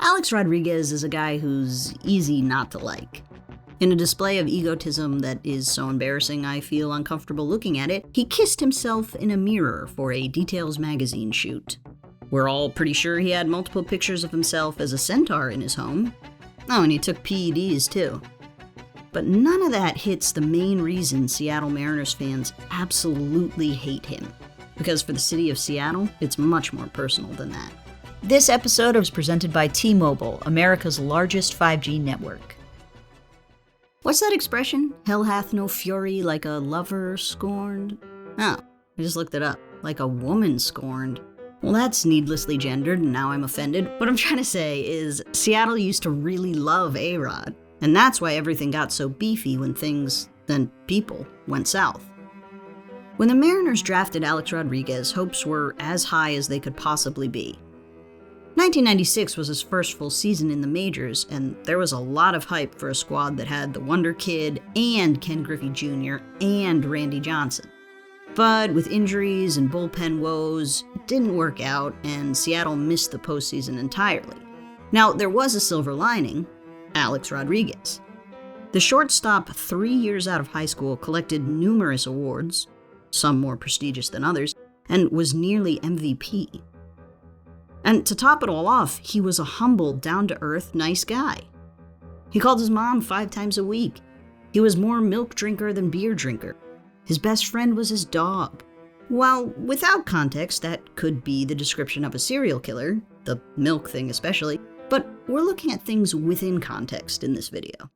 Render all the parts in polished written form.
Alex Rodriguez is a guy who's easy not to like. In a display of egotism that is so embarrassing I feel uncomfortable looking at it, he kissed himself in a mirror for a Details magazine shoot. We're all pretty sure he had multiple pictures of himself as a centaur in his home. Oh, and he took PEDs too. But none of that hits the main reason Seattle Mariners fans absolutely hate him. Because for the city of Seattle, it's much more personal than that. This episode was presented by T-Mobile, America's largest 5G network. What's that expression? Hell hath no fury like a lover scorned? Oh, I just looked it up. Like a woman scorned. Well, that's needlessly gendered, and now I'm offended. What I'm trying to say is, Seattle used to really love A-Rod, and that's why everything got so beefy when things, and people, went south. When the Mariners drafted Alex Rodriguez, hopes were as high as they could possibly be. 1996 was his first full season in the majors, and there was a lot of hype for a squad that had the Wonder Kid and Ken Griffey Jr. and Randy Johnson. But with injuries and bullpen woes, it didn't work out, and Seattle missed the postseason entirely. Now, there was a silver lining: Alex Rodriguez. The shortstop, 3 years out of high school, collected numerous awards, some more prestigious than others, and was nearly MVP. And to top it all off, he was a humble, down-to-earth, nice guy. He called his mom 5 times a week. He was more milk drinker than beer drinker. His best friend was his dog. While without context, that could be the description of a serial killer, the milk thing especially, but we're looking at things within context in this video.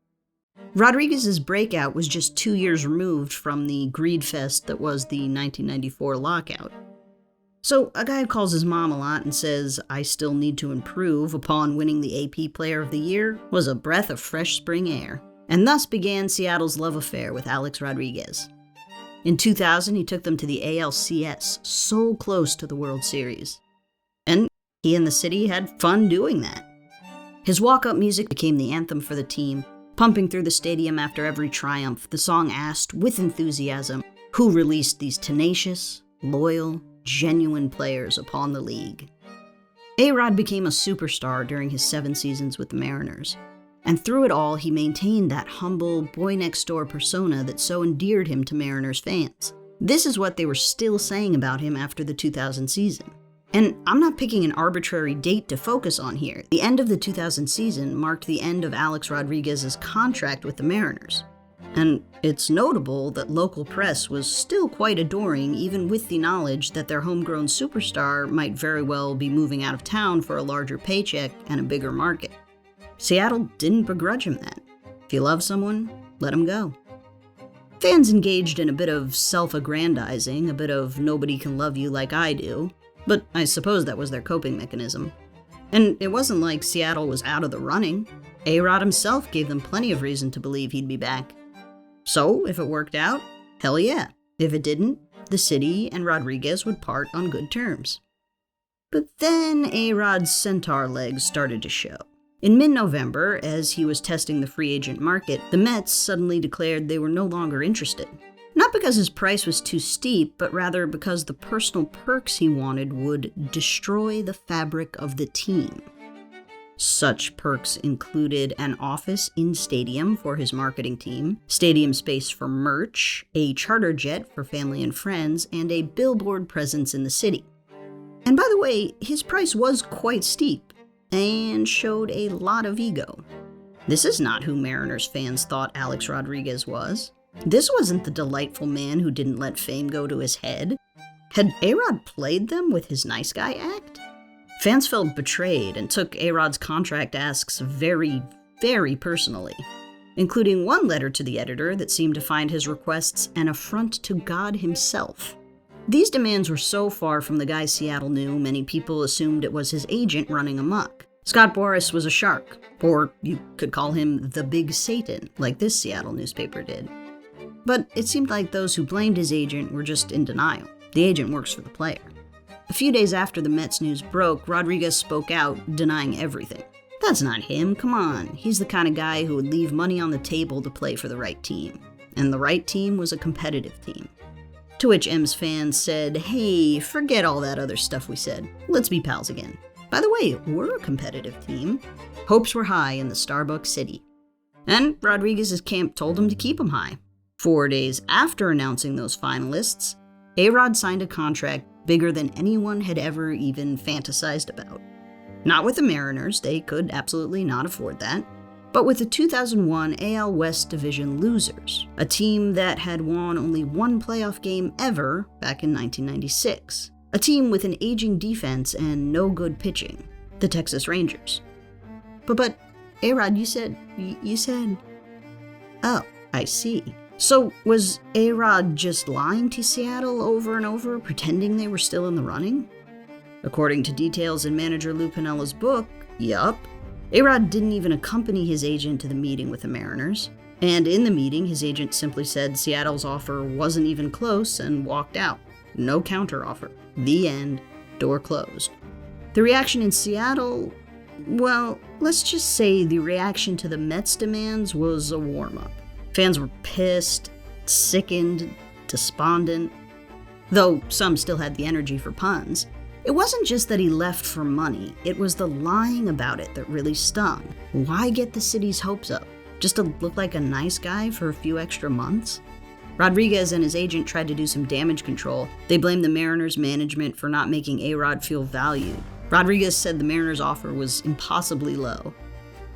Rodriguez's breakout was just 2 years removed from the greed fest that was the 1994 lockout. So a guy who calls his mom a lot and says, "I still need to improve" upon winning the AP Player of the Year was a breath of fresh spring air. And thus began Seattle's love affair with Alex Rodriguez. In 2000, he took them to the ALCS, so close to the World Series. And he and the city had fun doing that. His walk-up music became the anthem for the team, pumping through the stadium after every triumph. The song asked, with enthusiasm, who released these tenacious, loyal, genuine players upon the league. A-Rod became a superstar during his 7 seasons with the Mariners. And through it all, he maintained that humble, boy-next-door persona that so endeared him to Mariners fans. This is what they were still saying about him after the 2000 season. And I'm not picking an arbitrary date to focus on here. The end of the 2000 season marked the end of Alex Rodriguez's contract with the Mariners. And it's notable that local press was still quite adoring, even with the knowledge that their homegrown superstar might very well be moving out of town for a larger paycheck and a bigger market. Seattle didn't begrudge him that. If you love someone, let him go. Fans engaged in a bit of self-aggrandizing, a bit of nobody can love you like I do, but I suppose that was their coping mechanism. And it wasn't like Seattle was out of the running. A-Rod himself gave them plenty of reason to believe he'd be back. So, if it worked out, hell yeah. If it didn't, the city and Rodriguez would part on good terms. But then A-Rod's centaur legs started to show. In mid-November, as he was testing the free agent market, the Mets suddenly declared they were no longer interested. Not because his price was too steep, but rather because the personal perks he wanted would destroy the fabric of the team. Such perks included an office in stadium for his marketing team, stadium space for merch, a charter jet for family and friends, and a billboard presence in the city. And by the way, his price was quite steep, and showed a lot of ego. This is not who Mariners fans thought Alex Rodriguez was. This wasn't the delightful man who didn't let fame go to his head. Had A-Rod played them with his nice guy act? Fans felt betrayed and took A-Rod's contract asks very, very personally, including one letter to the editor that seemed to find his requests an affront to God himself. These demands were so far from the guy Seattle knew, many people assumed it was his agent running amok. Scott Boras was a shark, or you could call him the Big Satan, like this Seattle newspaper did. But it seemed like those who blamed his agent were just in denial. The agent works for the player. A few days after the Mets news broke, Rodriguez spoke out, denying everything. That's not him, come on. He's the kind of guy who would leave money on the table to play for the right team. And the right team was a competitive team. To which M's fans said, "Hey, forget all that other stuff we said. Let's be pals again." By the way, we're a competitive team. Hopes were high in the Starbucks city. And Rodriguez's camp told him to keep them high. 4 days after announcing those finalists, A-Rod signed a contract bigger than anyone had ever even fantasized about. Not with the Mariners, they could absolutely not afford that, but with the 2001 AL West Division losers, a team that had won only one playoff game ever back in 1996. A team with an aging defense and no good pitching, the Texas Rangers. But A-Rod, you said... Oh, I see. So was A-Rod just lying to Seattle over and over, pretending they were still in the running? According to details in manager Lou Piniella's book, yup. A-Rod didn't even accompany his agent to the meeting with the Mariners. And in the meeting, his agent simply said Seattle's offer wasn't even close and walked out. No counteroffer. The end. Door closed. The reaction in Seattle, well, let's just say the reaction to the Mets' demands was a warm-up. Fans were pissed, sickened, despondent, though some still had the energy for puns. It wasn't just that he left for money, it was the lying about it that really stung. Why get the city's hopes up? Just to look like a nice guy for a few extra months? Rodriguez and his agent tried to do some damage control. They blamed the Mariners' management for not making A-Rod feel valued. Rodriguez said the Mariners' offer was impossibly low,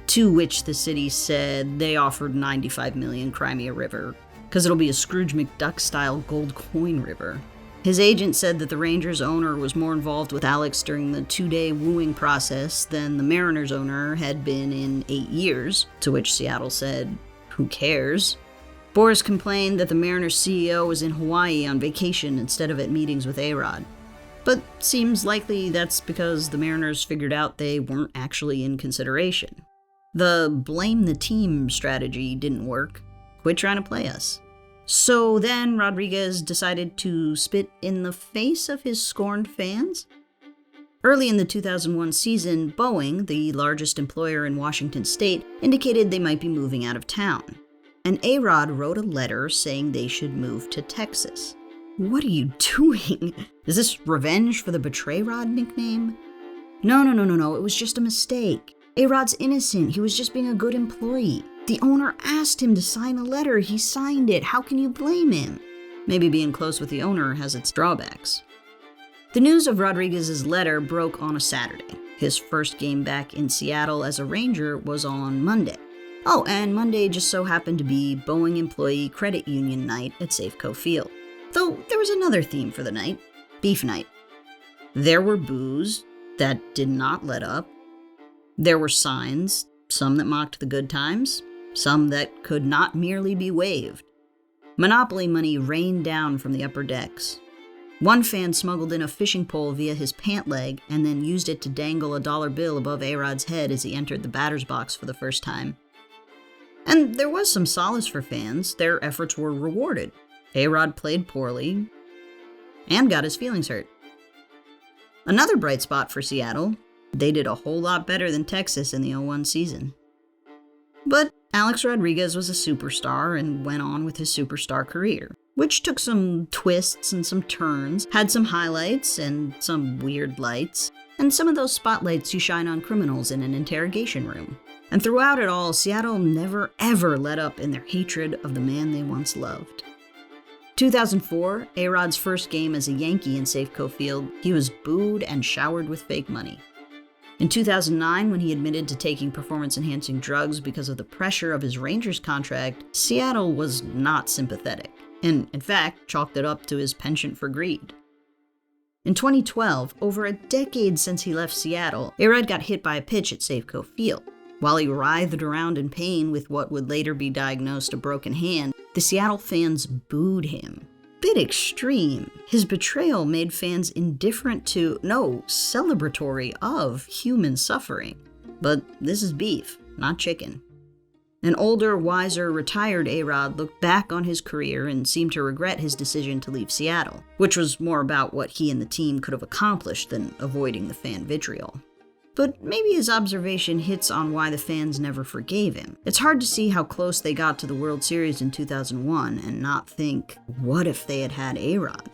to which the city said they offered $95 million Crimea River, because it'll be a Scrooge McDuck-style gold coin river. His agent said that the Rangers' owner was more involved with Alex during the 2-day wooing process than the Mariners' owner had been in 8 years, to which Seattle said, who cares? Boris complained that the Mariners' CEO was in Hawaii on vacation instead of at meetings with A-Rod. But seems likely that's because the Mariners figured out they weren't actually in consideration. The blame the team strategy didn't work. Quit trying to play us. So then Rodriguez decided to spit in the face of his scorned fans? Early in the 2001 season, Boeing, the largest employer in Washington state, indicated they might be moving out of town. And A-Rod wrote a letter saying they should move to Texas. What are you doing? Is this revenge for the Betrayal nickname? No, it was just a mistake. A-Rod's innocent, he was just being a good employee. The owner asked him to sign a letter, he signed it, how can you blame him? Maybe being close with the owner has its drawbacks. The news of Rodriguez's letter broke on a Saturday. His first game back in Seattle as a Ranger was on Monday. Oh, and Monday just so happened to be Boeing Employee Credit Union night at Safeco Field. Though there was another theme for the night, beef night. There were boos that did not let up. There were signs, some that mocked the good times, some that could not merely be waved. Monopoly money rained down from the upper decks. One fan smuggled in a fishing pole via his pant leg and then used it to dangle a dollar bill above A-Rod's head as he entered the batter's box for the first time. And there was some solace for fans. Their efforts were rewarded. A-Rod played poorly and got his feelings hurt. Another bright spot for Seattle, they did a whole lot better than Texas in the 2001 season. But Alex Rodriguez was a superstar and went on with his superstar career, which took some twists and some turns, had some highlights and some weird lights, and some of those spotlights you shine on criminals in an interrogation room. And throughout it all, Seattle never ever let up in their hatred of the man they once loved. 2004, A-Rod's first game as a Yankee in Safeco Field, he was booed and showered with fake money. In 2009, when he admitted to taking performance-enhancing drugs because of the pressure of his Rangers contract, Seattle was not sympathetic, and in fact, chalked it up to his penchant for greed. In 2012, over a decade since he left Seattle, A-Rod got hit by a pitch at Safeco Field. While he writhed around in pain with what would later be diagnosed a broken hand, the Seattle fans booed him. Bit extreme. His betrayal made fans indifferent to, no, celebratory of human suffering. But this is beef, not chicken. An older, wiser, retired A-Rod looked back on his career and seemed to regret his decision to leave Seattle, which was more about what he and the team could have accomplished than avoiding the fan vitriol. But maybe his observation hits on why the fans never forgave him. It's hard to see how close they got to the World Series in 2001 and not think, what if they had had A-Rod?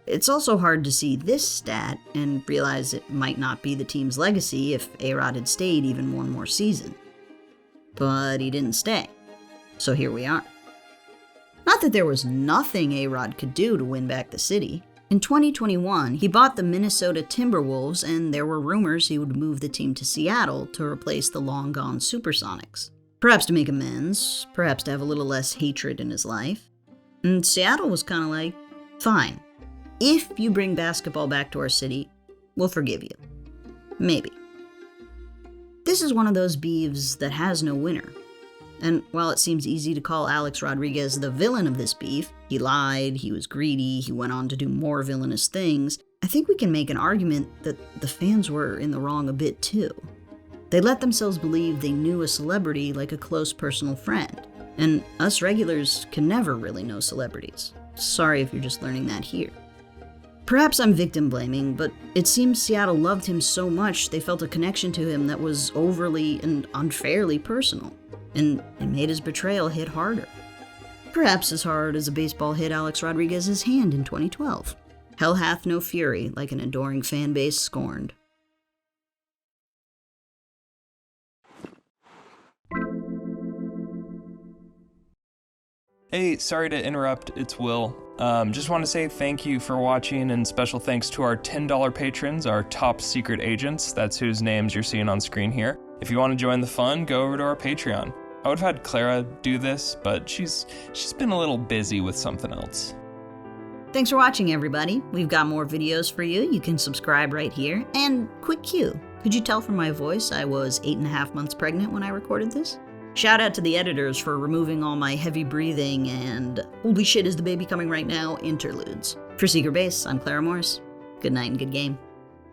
It's also hard to see this stat and realize it might not be the team's legacy if A-Rod had stayed even one more season. But he didn't stay, so here we are. Not that there was nothing A-Rod could do to win back the city. In 2021, he bought the Minnesota Timberwolves, and there were rumors he would move the team to Seattle to replace the long-gone Supersonics. Perhaps to make amends, perhaps to have a little less hatred in his life. And Seattle was kind of like, fine. If you bring basketball back to our city, we'll forgive you. Maybe. This is one of those beefs that has no winner. And while it seems easy to call Alex Rodriguez the villain of this beef, he lied, he was greedy, he went on to do more villainous things, I think we can make an argument that the fans were in the wrong a bit too. They let themselves believe they knew a celebrity like a close personal friend, and us regulars can never really know celebrities. Sorry if you're just learning that here. Perhaps I'm victim blaming, but it seems Seattle loved him so much they felt a connection to him that was overly and unfairly personal, and it made his betrayal hit harder. Perhaps as hard as a baseball hit Alex Rodriguez's hand in 2012. Hell hath no fury like an adoring fan base scorned. Hey, sorry to interrupt, it's Will. Just want to say thank you for watching, and special thanks to our $10 patrons, our top secret agents. That's whose names you're seeing on screen here. If you want to join the fun, go over to our Patreon. I would have had Clara do this, but she's been a little busy with something else. Thanks for watching, everybody. We've got more videos for you. You can subscribe right here. And quick cue, could you tell from my voice I was 8.5 months pregnant when I recorded this? Shout out to the editors for removing all my heavy breathing and holy shit is the baby coming right now interludes. For Secret Base, I'm Clara Morris. Good night and good game.